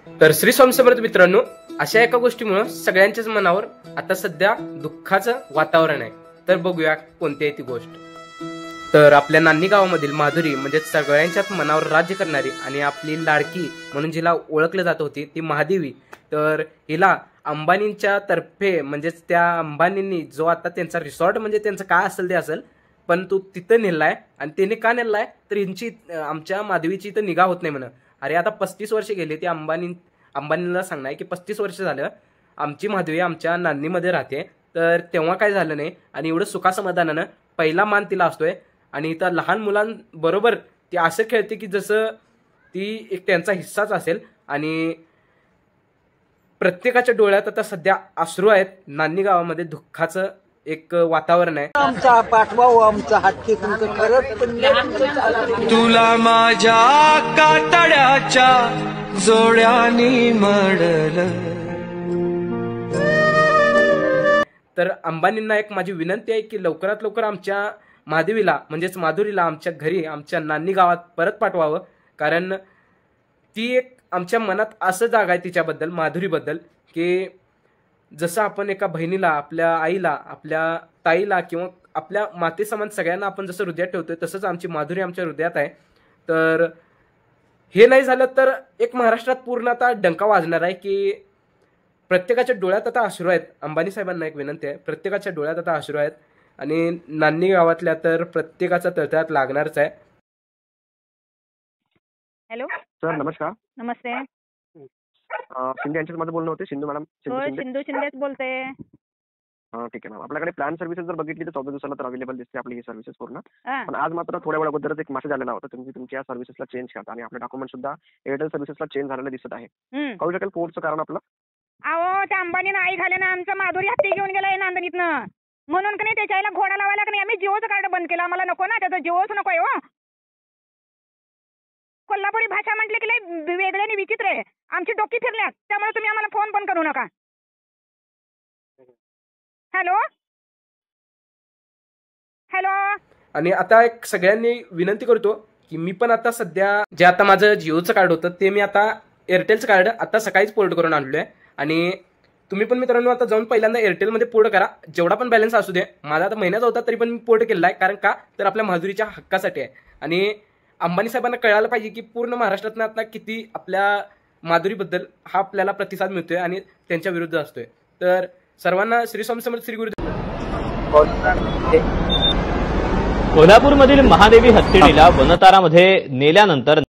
तर श्री स्वामी समर्थ मित्रांनो, अशा एका गोष्टीमुळे सगळ्यांच्याच मनावर आता सध्या दुःखाचं वातावरण आहे. तर बघूया कोणती आहे ती गोष्ट. तर आपल्या नान्नी गावामधील माधुरी म्हणजे सगळ्यांच्याच मनावर राज्य करणारी आणि आपली लाडकी म्हणून जिला ओळखलं जात होती ती महादेवी. तर हिला अंबानींच्या तर्फे म्हणजेच त्या अंबानींनी जो आता त्यांचा रिसॉर्ट म्हणजे त्यांचं काय असेल ते असेल, पण तो तिथं नेलाय. आणि त्याने का नेलाय तर यांची आमच्या माधवीची तर निगा होत नाही म्हणा. अरे आता 35 वर्ष गेले. ते अंबानीला सांगणार की 35 वर्ष झालं आमची माधवी आमच्या नान्नीमध्ये राहते. तर तेव्हा काय झालं नाही आणि एवढं सुखासमाधानानं पहिला मान तिला असतोय. आणि त्या लहान मुलांबरोबर ती असं खेळते की जसं ती एक त्यांचा हिस्साच असेल. आणि प्रत्येकाच्या डोळ्यात आता सध्या अश्रू आहेत. नान्नी गावामध्ये दुःखाचं एक वातावरण आहे. आमचा पाठवा आमचा हत्ती तुमचं खरंच तुला माझ्या कातड्याच्या जोड्यानी मडलं. तर अंबानींना एक माझी विनंती आहे की लवकरात लवकर आमच्या महादेवीला म्हणजेच माधुरीला आमच्या घरी आमच्या नान्नी गावात परत पाठवावं. कारण ती एक आमच्या मनात असं जागा आहे तिच्याबद्दल, माधुरीबद्दल, की जसं आपण एका बहिणीला, आपल्या आईला, आपल्या ताईला किंवा आपल्या मातेसमान सगळ्यांना आपण जसं हृदयात ठेवतोय तसंच आमची माधुरी आमच्या हृदयात आहे. तर हे नाही झालं तर एक महाराष्ट्रात पूर्ण आता डंका वाजणार आहे की प्रत्येकाच्या डोळ्यात आता अश्रू आहेत. अंबानी साहेबांना एक विनंती आहे, प्रत्येकाच्या डोळ्यात आता अश्रू आहेत आणि नान्नी गावातल्या तर प्रत्येकाचा तळतळात लागणारच आहे. हॅलो सर नमस्कार. नमस्ते. शिंदे यांच्यामध्ये बोलणं होते. सिंधू मॅडम. सिंधू शिंदेच बोलते. ठीक आहे मॅम. आपल्याकडे प्लॅन सर्व्हिसेस जर बघितली तर 14 दिवसाला तर अवेलेबल दिसते आपली ही सर्व्हिसेस पूर्ण. हा. पण आज मात्र थोड्या वेळ अगोदरच एक मेसेज आलेला होता तुम्ही तुमच्या सर्व्हिसेसला चेंज करता आणि आपले डॉक्युमेंट सुद्धा एअरटेल सर्व्हिसेसला चेंज झालेले दिसत आहे. कळू शकेल कोडचं कारण आपलं? अहो त्या अंबानीनं आई घाल्यानं आमचा माधुरी हत्ती घेऊन गेलाय नांदणीतनं. म्हणून का नाही त्याच्या आईला घोडा लावायला का नाही आम्ही जिओचं कार्ड बंद केलं. आम्हाला नको ना, त्याचं जिओच नको आहे. हो कोल्हापुरी भाषा म्हटलं की लई वेगळे आणि विचित्र आहे. आमची डोकी फिरल्यात. त्यामुळे तुम्ही आम्हाला फोन पण करू नका. Hello hello. आणि आता एक सगळ्यांनी विनंती करतो की मी पण आता सध्या जे आता माझं जिओचं कार्ड होतं ते मी आता एअरटेलचं कार्ड आता सकाळीच पोर्ट करून आणलो आहे. आणि तुम्ही पण मित्रांनो आता जाऊन पहिल्यांदा एअरटेलमध्ये पोर्ट करा. जेवढा पण बॅलन्स असू दे. माझा आता महिन्याचा होता तरी पण मी पोर्ट केलेला आहे. कारण का तर आपल्या माधुरीच्या हक्कासाठी आहे. आणि अंबानी साहेबांना कळायला पाहिजे की पूर्ण महाराष्ट्रातनं आता किती आपल्या माधुरीबद्दल हा आपल्याला प्रतिसाद मिळतोय आणि त्यांच्या विरुद्ध असतोय. तर सर्वांना श्री स्वामी समर्थ श्री गुरुदेव. कोल्हापूरमधील महादेवी हत्तीला वनतारामध्ये नेल्यानंतर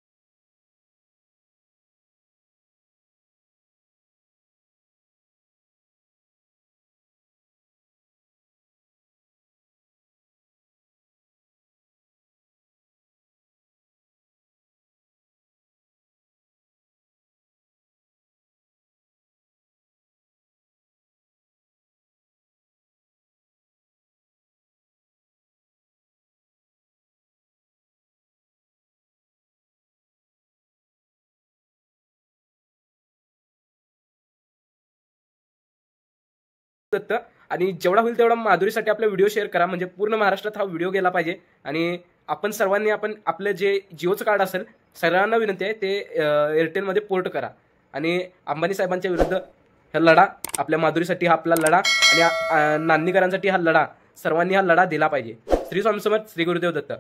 आणि जेवढा होईल तेवढा माधुरीसाठी आपला व्हिडिओ शेअर करा. म्हणजे पूर्ण महाराष्ट्रात हा व्हिडिओ गेला पाहिजे. आणि आपण सर्वांनी आपण आपलं जे जिओचं कार्ड असेल सर्वांना विनंती आहे ते एअरटेलमध्ये पोर्ट करा. आणि अंबानी साहेबांच्या विरुद्ध हा लढा, आपल्या माधुरीसाठी हा आपला लढा आणि नान्नीकरांसाठी हा लढा, सर्वांनी हा लढा दिला पाहिजे. श्री स्वामी समर्थ श्री गुरुदेव दत्त.